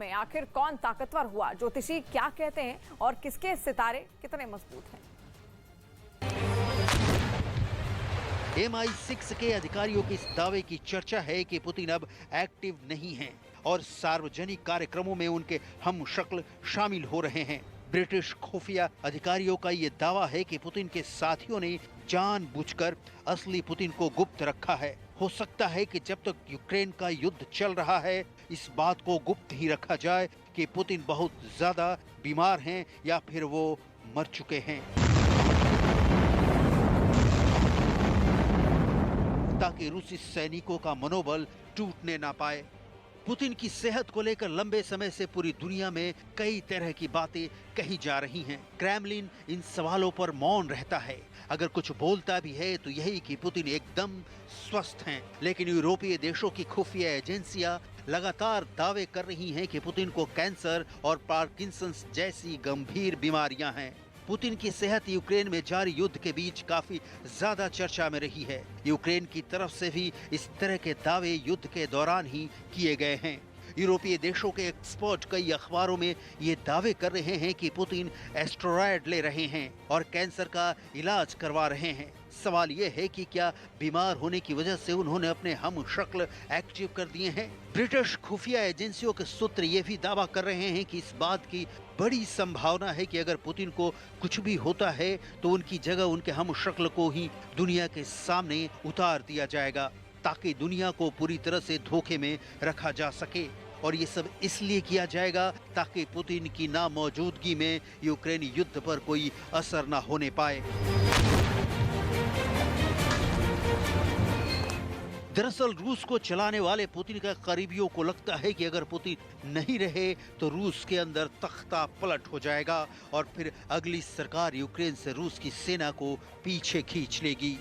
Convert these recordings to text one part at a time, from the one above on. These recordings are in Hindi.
में आखिर कौन ताकतवर हुआ, ज्योतिषी क्या कहते हैं और किसके सितारे कितने मजबूत हैं? MI6 के अधिकारियों के इस दावे की चर्चा है कि पुतिन अब एक्टिव नहीं हैं और सार्वजनिक कार्यक्रमों में उनके हम शक्ल शामिल हो रहे हैं। ब्रिटिश खुफिया अधिकारियों का ये दावा है कि पुतिन के साथियों ने जानबूझकर असली पुतिन को गुप्त रखा है। हो सकता है कि जब तक यूक्रेन का युद्ध चल रहा है इस बात को गुप्त ही रखा जाए कि पुतिन बहुत ज्यादा बीमार हैं या फिर वो मर चुके हैं, ताकि रूसी सैनिकों का मनोबल टूटने ना पाए। पुतिन की सेहत को लेकर लंबे समय से पूरी दुनिया में कई तरह की बातें कही जा रही हैं। क्रेमलिन इन सवालों पर मौन रहता है। अगर कुछ बोलता भी है तो यही कि पुतिन एकदम स्वस्थ हैं। लेकिन यूरोपीय देशों की खुफिया एजेंसियां लगातार दावे कर रही हैं कि पुतिन को कैंसर और पार्किंसंस जैसी गंभीर बीमारियां हैं। पुतिन की सेहत यूक्रेन में जारी युद्ध के बीच काफी ज्यादा चर्चा में रही है। यूक्रेन की तरफ से भी इस तरह के दावे युद्ध के दौरान ही किए गए हैं। यूरोपीय देशों के एक्सपर्ट कई अखबारों में ये दावे कर रहे हैं कि पुतिन एस्टेरॉयड ले रहे हैं और कैंसर का इलाज करवा रहे हैं। सवाल ये है कि क्या बीमार होने की वजह से उन्होंने अपने हम शक्ल एक्टिव कर दिए हैं? ब्रिटिश खुफिया एजेंसियों के सूत्र ये भी दावा कर रहे हैं कि इस बात की बड़ी संभावना है कि अगर पुतिन को कुछ भी होता है तो उनकी जगह उनके हम शक्ल को ही दुनिया के सामने उतार दिया जाएगा, ताकि दुनिया को पूरी तरह से धोखे में रखा जा सके। और ये सब इसलिए किया जाएगा ताकि पुतिन की नामौजूदगी में यूक्रेन युद्ध पर कोई असर न होने पाए। दरअसल रूस को चलाने वाले पुतिन के करीबियों को लगता है कि अगर पुतिन नहीं रहे तो रूस के अंदर तख्ता पलट हो जाएगा और फिर अगली सरकार यूक्रेन से रूस की सेना को पीछे खींच लेगी।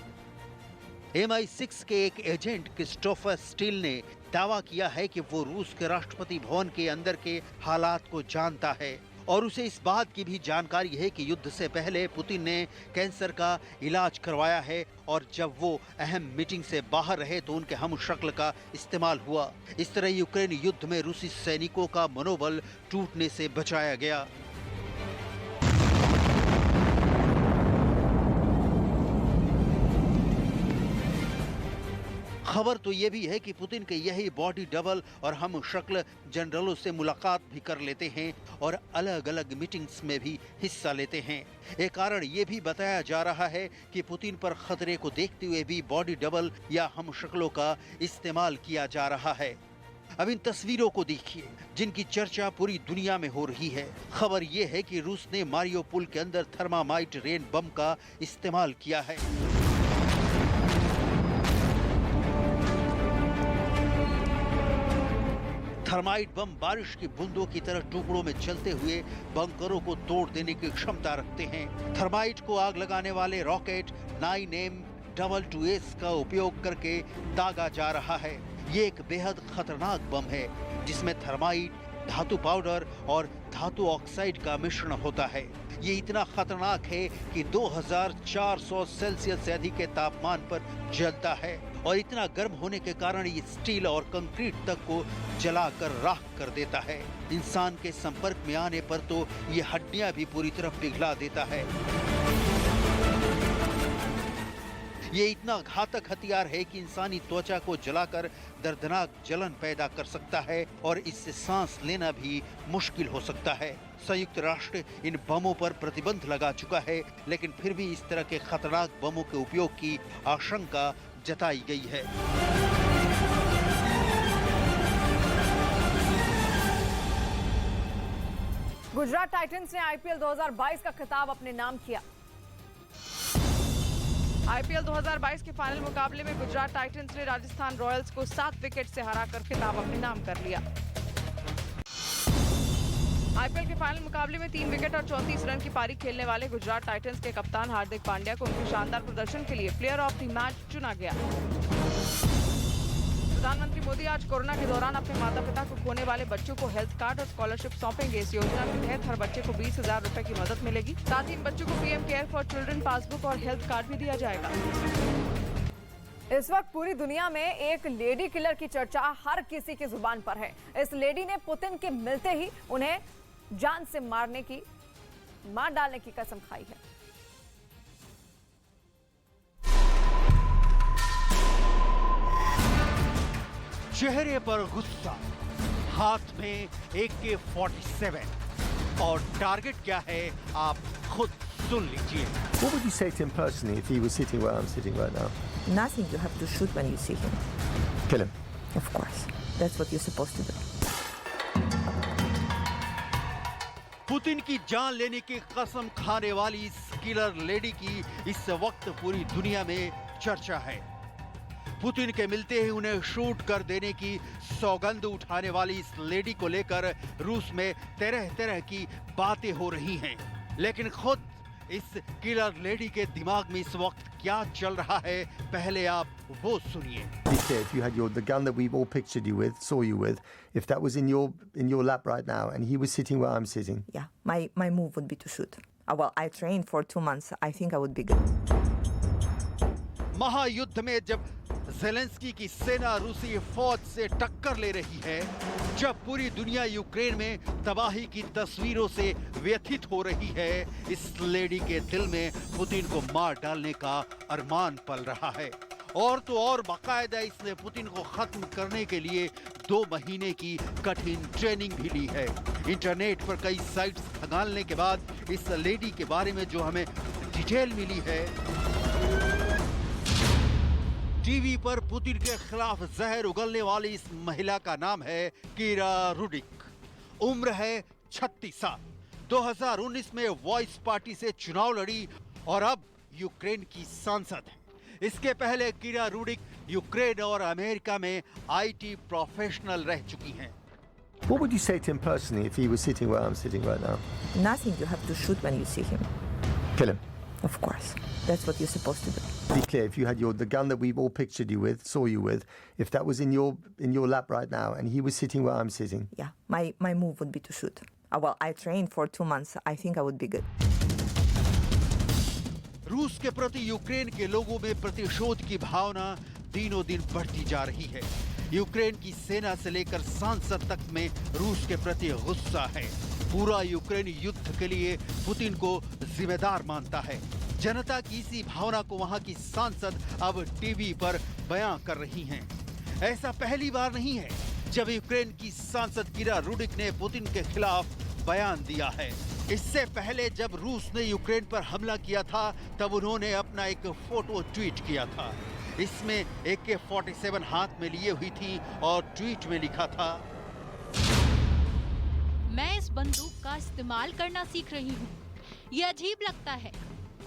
MI6 के एक एजेंट क्रिस्टोफर स्टील ने दावा किया है कि वो रूस के राष्ट्रपति भवन के अंदर के हालात को जानता है और उसे इस बात की भी जानकारी है कि युद्ध से पहले पुतिन ने कैंसर का इलाज करवाया है और जब वो अहम मीटिंग से बाहर रहे तो उनके हम शक्ल का इस्तेमाल हुआ। इस तरह यूक्रेन युद्ध में रूसी सैनिकों का मनोबल टूटने से बचाया गया। खबर तो ये भी है कि पुतिन के यही बॉडी डबल और हम शक्ल जनरलों से मुलाकात भी कर लेते हैं और अलग अलग मीटिंग्स में भी हिस्सा लेते हैं। एक कारण ये भी बताया जा रहा है कि पुतिन पर खतरे को देखते हुए भी बॉडी डबल या हम शक्लों का इस्तेमाल किया जा रहा है। अब इन तस्वीरों को देखिए जिनकी चर्चा पूरी दुनिया में हो रही है। खबर ये है कि रूस ने मारियोपोल के अंदर थर्मामाइट रेन बम का इस्तेमाल किया है। थर्माइट बम बारिश की बूंदों की तरह टुकड़ों में चलते हुए बंकरों को तोड़ देने की क्षमता रखते हैं। थर्माइट को आग लगाने वाले रॉकेट 9M22S का उपयोग करके दागा जा रहा है। ये एक बेहद खतरनाक बम है जिसमें थर्माइट, धातु पाउडर और धातु ऑक्साइड का मिश्रण होता है। ये इतना खतरनाक है कि 2400 सेल्सियस से अधिक के तापमान पर जलता है और इतना गर्म होने के कारण ये स्टील और कंक्रीट तक को जलाकर राख कर देता है। इंसान के संपर्क में आने पर तो ये हड्डियां भी पूरी तरह पिघला देता है। ये इतना घातक हथियार है कि इंसानी त्वचा को जलाकर दर्दनाक जलन पैदा कर सकता है और इससे सांस लेना भी मुश्किल हो सकता है। संयुक्त राष्ट्र इन बमों पर प्रतिबंध लगा चुका है, लेकिन फिर भी इस तरह के खतरनाक बमों के उपयोग की आशंका जताई गई है। गुजरात टाइटंस ने IPL 2022 का खिताब अपने नाम किया। IPL 2022 के फाइनल मुकाबले में गुजरात टाइटंस ने राजस्थान रॉयल्स को 7 विकेट से हराकर खिताब अपने नाम कर लिया। IPL के फाइनल मुकाबले में 3 विकेट और 34 रन की पारी खेलने वाले गुजरात टाइटंस के कप्तान हार्दिक पांड्या को उनके शानदार प्रदर्शन के लिए प्लेयर ऑफ द मैच चुना गया। प्रधानमंत्री मोदी आज कोरोना के दौरान अपने माता पिता को खोने वाले बच्चों को हेल्थ कार्ड और स्कॉलरशिप सौंपेंगे। इस योजना के तहत हर बच्चे को 20,000 रुपए की मदद मिलेगी। साथ ही इन बच्चों को PM care for children passbook और हेल्थ कार्ड भी दिया जाएगा। इस वक्त पूरी दुनिया में एक लेडी किलर की चर्चा हर किसी की जुबान पर है। इस लेडी ने पुतिन के मिलते ही उन्हें जान से मार डालने की कसम खाई है। चेहरे पर गुस्सा, हाथ में AK-47 और टारगेट क्या है आप खुद सुन लीजिए। What would you say to him personally if he was sitting where I'm sitting right now? Nothing. You have to shoot when you see him. Kill him. Of course. That's what you're supposed to do. Putin की जान लेने की कसम खाने वाली इस किलर लेडी की इस वक्त पूरी दुनिया में चर्चा है। पुतिन के मिलते ही उन्हें शूट कर देने की सौगंध उठाने वाली इस लेडी को लेकर रूस में तरह तरह की बातें हो रही हैं। लेकिन खुद इस किलर लेडी के दिमाग में इस वक्त क्या चल रहा है, पहले आप वो सुनिए। If you had the gun that we've all pictured you with, saw you with, if that was in your lap right now and he was sitting where I'm sitting. Yeah, my move would be to shoot. Well, I trained for 2 months. I think I would be good. महायुद्ध में जब ज़ेलेंस्की की सेना रूसी फौज से टक्कर ले रही है, जब पूरी दुनिया यूक्रेन में तबाही की तस्वीरों से व्यथित हो रही है, इस लेडी के दिल में पुतिन को मार डालने का अरमान पल रहा है। और तो और बाकायदा इसने पुतिन को खत्म करने के लिए 2 महीने की कठिन ट्रेनिंग भी ली है। इंटरनेट पर कई साइट्स खंगालने के बाद इस लेडी के बारे में जो हमें डिटेल मिली है, टीवी पर पुतिन के खिलाफ जहर उगलने वाली इस महिला का नाम है कीरा रुडिक। उम्र है 36 साल। 2019 में वॉइस पार्टी से चुनाव लड़ी और अब यूक्रेन की सांसद है। इसके पहले कीरा रुडिक यूक्रेन और अमेरिका में IT प्रोफेशनल रह चुकी हैं। What would you say to him personally if he was sitting where I'm sitting right now? Nothing. You have to shoot when you see him. Kill him. Of course. That's what you're supposed to do. Be clear, if you had the gun that we've all pictured you with, saw you with, if that was in your lap right now and he was sitting where I'm sitting. Yeah, my move would be to shoot. Well, I trained for 2 months. I think I would be good. रूस के प्रति यूक्रेन के लोगों में प्रतिशोध की भावना दिनों दिन बढ़ती जा रही है। यूक्रेन की सेना से लेकर सांसद तक में रूस के प्रति गुस्सा है। पूरा यूक्रेन युद्ध के लिए पुतिन को जिम्मेदार मानता है। जनता की इसी भावना को वहां की सांसद अब टीवी पर बयां कर रही हैं। ऐसा पहली बार नहीं है जब यूक्रेन की सांसद कीरा रुडिक ने पुतिन के खिलाफ बयान दिया है। इससे पहले जब रूस ने यूक्रेन पर हमला किया था, तब उन्होंने अपना एक फोटो ट्वीट किया था। इसमें AK-47 हाथ में लिए हुई थी और ट्वीट में लिखा था, मैं इस बंदूक का इस्तेमाल करना सीख रही हूँ। ये अजीब लगता है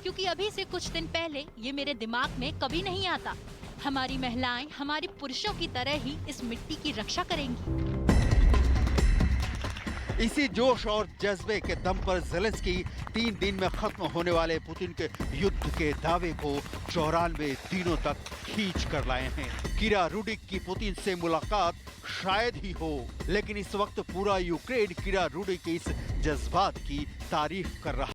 क्योंकि अभी से कुछ दिन पहले ये मेरे दिमाग में कभी नहीं आता। हमारी महिलाएं हमारे पुरुषों की तरह ही इस मिट्टी की रक्षा करेंगी। इसी जोश और जज्बे के दम पर ज़ेलेंस्की 3 दिन में खत्म होने वाले पुतिन के युद्ध के दावे को 94 दिनों तक खींच कर लाए हैं। कीरा रुडिक की पुतिन से मुलाकात शायद ही हो, लेकिन इस वक्त पूरा यूक्रेन कीरा रुडिक के इस जज्बात की तारीफ कर रहा है।